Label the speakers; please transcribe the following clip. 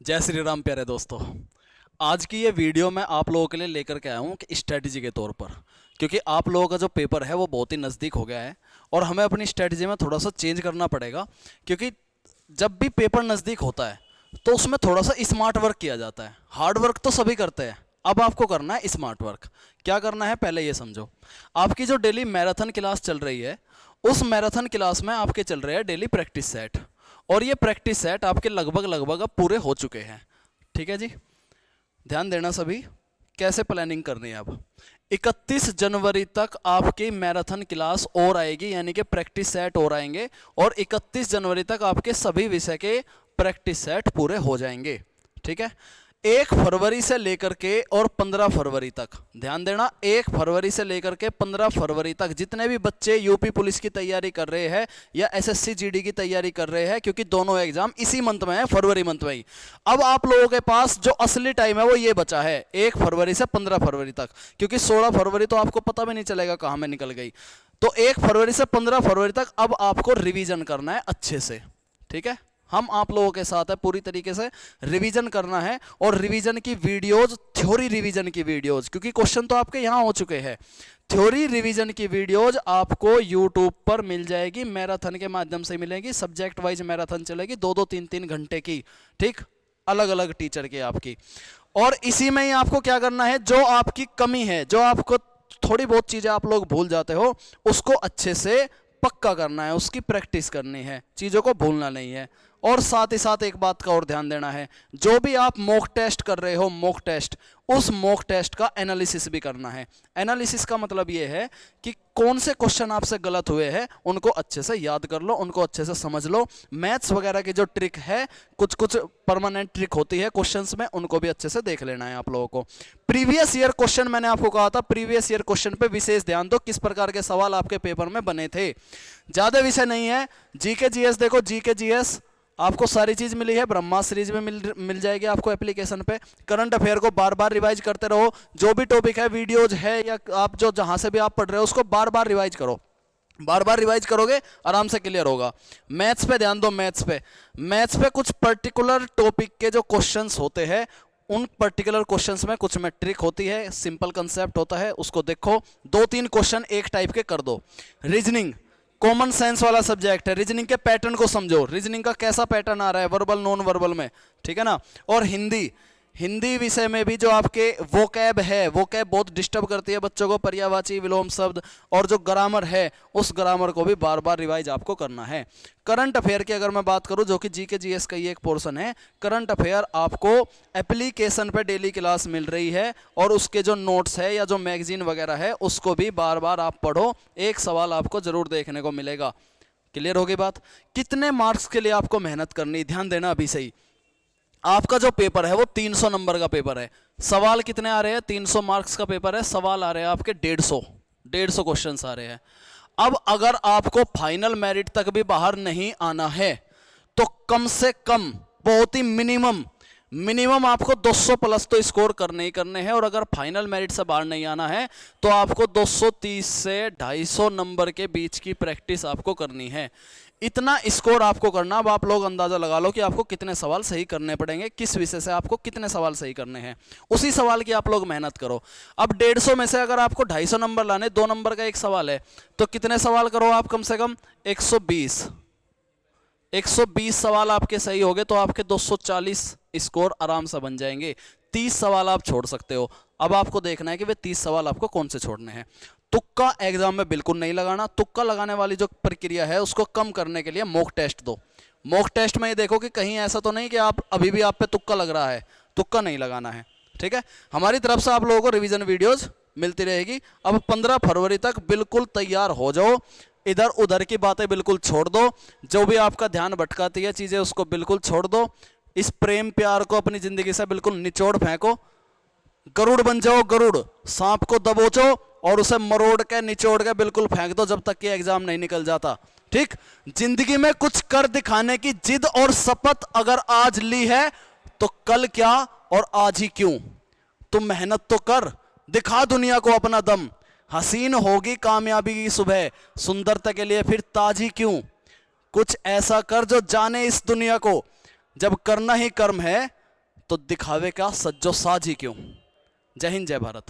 Speaker 1: जय श्री राम प्यारे दोस्तों। आज की ये वीडियो मैं आप लोगों के लिए लेकर के आया हूँ कि स्ट्रेटजी के तौर पर, क्योंकि आप लोगों का जो पेपर है वो बहुत ही नज़दीक हो गया है और हमें अपनी स्ट्रेटजी में थोड़ा सा चेंज करना पड़ेगा। क्योंकि जब भी पेपर नज़दीक होता है तो उसमें थोड़ा सा स्मार्ट वर्क किया जाता है। हार्ड वर्क तो सभी करते हैं, अब आपको करना है स्मार्ट वर्क। क्या करना है पहले ये समझो। आपकी जो डेली मैराथन क्लास चल रही है, उस मैराथन क्लास में आपके चल रहे हैं डेली प्रैक्टिस सेट, और ये प्रैक्टिस सेट आपके लगभग लगभग अब पूरे हो चुके हैं। ठीक है जी, ध्यान देना सभी। कैसे प्लानिंग करनी है अब। 31 जनवरी तक आपकी मैराथन क्लास और आएगी, यानी कि प्रैक्टिस सेट और आएंगे, और 31 जनवरी तक आपके सभी विषय के प्रैक्टिस सेट पूरे हो जाएंगे। ठीक है। 1 फरवरी से लेकर के और 15 फरवरी तक, ध्यान देना, 1 फरवरी से लेकर के 15 फरवरी तक जितने भी बच्चे यूपी पुलिस की तैयारी कर रहे हैं या एसएससी जीडी की तैयारी कर रहे हैं, क्योंकि दोनों एग्जाम इसी मंथ में है, फरवरी मंथ में ही। अब आप लोगों के पास जो असली टाइम है वो ये बचा है 1 फरवरी से 15 फरवरी तक, क्योंकि 16 फरवरी तो आपको पता भी नहीं चलेगा कहाँ में निकल गई। तो 1 फरवरी से 15 फरवरी तक अब आपको रिवीजन करना है अच्छे से। ठीक है, हम आप लोगों के साथ है, पूरी तरीके से रिवीजन करना है। और रिवीजन की वीडियोज, थ्योरी रिवीजन की वीडियोज, क्योंकि क्वेश्चन तो आपके यहाँ हो चुके हैं, थ्योरी रिवीजन की वीडियोज आपको यूट्यूब पर मिल जाएगी, मैराथन के माध्यम से मिलेगी। सब्जेक्ट वाइज मैराथन चलेगी, 2-2 3-3 घंटे की, ठीक, अलग अलग टीचर की आपकी। और इसी में ही आपको क्या करना है, जो आपकी कमी है, जो आपको थोड़ी बहुत चीजें आप लोग भूल जाते हो, उसको अच्छे से पक्का करना है, उसकी प्रैक्टिस करनी है, चीज़ों को भूलना नहीं है। और साथ ही साथ एक बात का और ध्यान देना है, जो भी आप मॉक टेस्ट कर रहे हो, मॉक टेस्ट, उस मॉक टेस्ट का एनालिसिस भी करना है। एनालिसिस का मतलब ये है कि कौन से क्वेश्चन आपसे गलत हुए हैं, उनको अच्छे से याद कर लो, उनको अच्छे से समझ लो। मैथ्स वगैरह की जो ट्रिक है, कुछ कुछ परमानेंट ट्रिक होती है क्वेश्चंस में, उनको भी अच्छे से देख लेना है आप लोगों को। प्रीवियस ईयर क्वेश्चन, मैंने आपको कहा था प्रीवियस ईयर क्वेश्चन पे विशेष ध्यान दो, किस प्रकार के सवाल आपके पेपर में बने थे। ज्यादा विषय नहीं है, जीके जीएस देखो, जीके जीएस आपको सारी चीज मिली है, ब्रह्मा सीरीज में मिल जाएगी आपको एप्लीकेशन पे। करंट अफेयर को बार बार रिवाइज करते रहो, जो भी टॉपिक है, वीडियोज है या आप जो जहां से भी आप पढ़ रहे हो, उसको बार बार रिवाइज करो। बार बार रिवाइज करोगे आराम से क्लियर होगा। मैथ्स पे ध्यान दो, मैथ्स पे कुछ पर्टिकुलर टॉपिक के जो क्वेश्चंस होते हैं, उन पर्टिकुलर क्वेश्चंस में कुछ में ट्रिक होती है, सिंपल कंसेप्ट होता है, उसको देखो। 2-3 क्वेश्चन एक टाइप के कर दो। रीजनिंग कॉमन सेंस वाला सब्जेक्ट है, रीजनिंग के पैटर्न को समझो, रीजनिंग का कैसा पैटर्न आ रहा है वर्बल नॉन वर्बल में, ठीक है ना। और हिंदी विषय में भी जो आपके वोकैब है, वोकैब बहुत डिस्टर्ब करती है बच्चों को, पर्यायवाची, विलोम शब्द, और जो ग्रामर है, उस ग्रामर को भी बार बार रिवाइज आपको करना है। करंट अफेयर की अगर मैं बात करूं, जो कि जीके जीएस का ही एक पोर्शन है, करंट अफेयर आपको एप्लीकेशन पे डेली क्लास मिल रही है, और उसके जो नोट्स है या जो मैगजीन वगैरह है, उसको भी बार बार आप पढ़ो, एक सवाल आपको जरूर देखने को मिलेगा। क्लियर होगी बात। कितने मार्क्स के लिए आपको मेहनत करनी, ध्यान देना अभी सही। आपका जो पेपर है वो 300 नंबर का पेपर है, सवाल कितने आ रहे हैं, 300 मार्क्स का पेपर है, सवाल आ रहे हैं आपके 150 क्वेश्चंस आ रहे हैं। अब अगर आपको फाइनल मेरिट तक भी बाहर नहीं आना है, तो कम से कम, बहुत ही मिनिमम आपको 200 प्लस तो स्कोर करने ही करने हैं। और अगर फाइनल मेरिट से बाहर नहीं आना है, तो आपको 230 से 250 नंबर के बीच की प्रैक्टिस आपको करनी है। इतना स्कोर आपको करना। अब आप लोग अंदाजा लगा लो कि आपको कितने सवाल सही करने पड़ेंगे, किस विषय से आपको कितने सवाल सही करने हैं, उसी सवाल की आप लोग मेहनत करो। अब 150 में से अगर आपको 250 नंबर लाने, 2 नंबर का एक सवाल है, तो कितने सवाल करो आप, कम से कम 120 सवाल आपके सही हो गए, तो आपके 240 स्कोर आराम से बन जाएंगे। 30 सवाल आप छोड़ सकते हो। अब आपको देखना है कि वे 30 सवाल आपको कौन से छोड़ने हैं। तुक्का एग्जाम में बिल्कुल नहीं लगाना। तुक्का लगाने वाली जो प्रक्रिया है, उसको कम करने के लिए मॉक टेस्ट दो। मॉक टेस्ट में ये देखो कि कहीं ऐसा तो नहीं कि आप अभी भी आप पे तुक्का लग रहा है, तुक्का नहीं लगाना है। ठीक है, हमारी तरफ से आप लोगों को रिवीजन वीडियोज मिलती रहेगी। अब 15 फरवरी तक बिल्कुल तैयार हो जाओ, इधर उधर की बातें बिल्कुल छोड़ दो, जो भी आपका ध्यान भटकाती है चीजें, उसको बिल्कुल छोड़ दो। इस प्रेम प्यार को अपनी जिंदगी से बिल्कुल निचोड़ फेंको। गरुड़ बन जाओ, गरुड़, सांप को दबोचो और उसे मरोड़ के निचोड़ के बिल्कुल फेंक दो, जब तक कि एग्जाम नहीं निकल जाता। ठीक, जिंदगी में कुछ कर दिखाने की जिद और शपथ अगर आज ली है, तो कल क्या और आज ही क्यों। तुम मेहनत तो कर, दिखा दुनिया को अपना दम। हसीन होगी कामयाबी की सुबह, सुंदरता के लिए फिर ताज ही क्यों। कुछ ऐसा कर जो जाने इस दुनिया को, जब करना ही कर्म है तो दिखावे का सज्जो साज ही क्यों। जय हिंद, जय भारत।